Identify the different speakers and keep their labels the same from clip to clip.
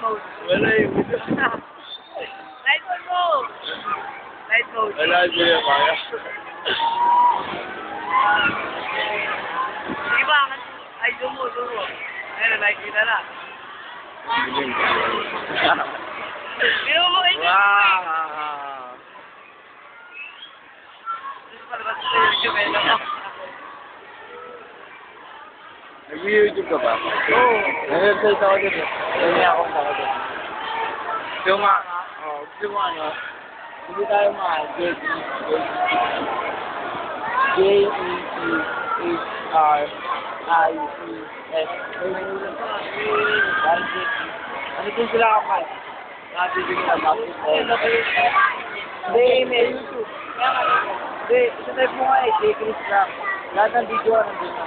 Speaker 1: mode.
Speaker 2: Wala yung
Speaker 1: Night mode mo! Night mode.
Speaker 2: wala siya kaya.
Speaker 1: Diba? Ay, zoom mo. Ayun, nakikita na. Hindi mo makikita.
Speaker 2: Wow!
Speaker 1: Diyos palabas sa YouTube eh.
Speaker 2: Nag-YouTube ka ba?
Speaker 1: Oo.
Speaker 2: Nag-website ako din eh. May account ako din. Gusto mo ano? Hindi tayo J-E-T-H-R-I-E-S. Ano din sila kapal? Nakatibig na basketball. Hindi, may YouTube. Hindi, isa type mo nga eh, J-Chris lang. Lahat ng video nandun na.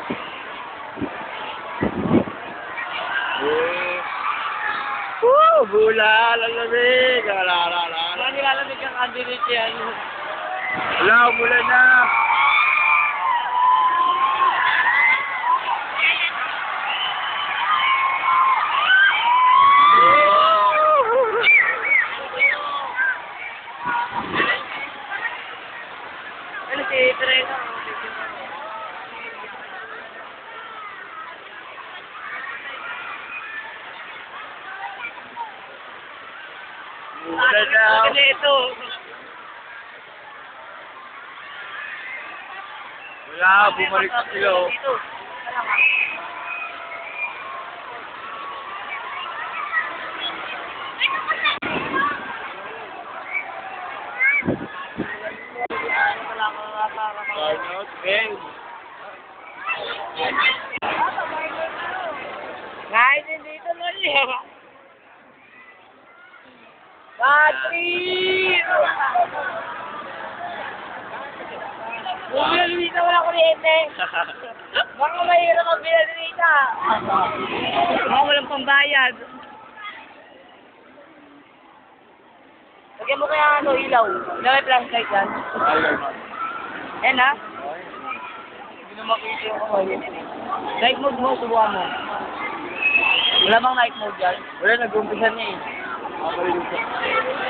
Speaker 2: Woo! Bula! Lalamig!
Speaker 1: Mga nilalamig ang candidate yan.
Speaker 2: Wala, umulan na!
Speaker 1: Ano si Teresa?
Speaker 2: Umulan na!
Speaker 1: Ano ito?
Speaker 2: Wala, bumalik na sila oh.
Speaker 1: Dito. Alam nga.
Speaker 2: Carnot, Ben!
Speaker 1: Kahit hindi ito na niya. Patrick! Bumili na wala kuryente. Baka mahirap ang binalita. Baka walang pambayad. Lagyan mo kaya ano, ilaw. Ilaw may flashlight yan. Yan ha? Hindi na makita yung night mode mo, subukan mo. Wala bang night mode yan?
Speaker 2: Wala, nag-umpisa niya eh.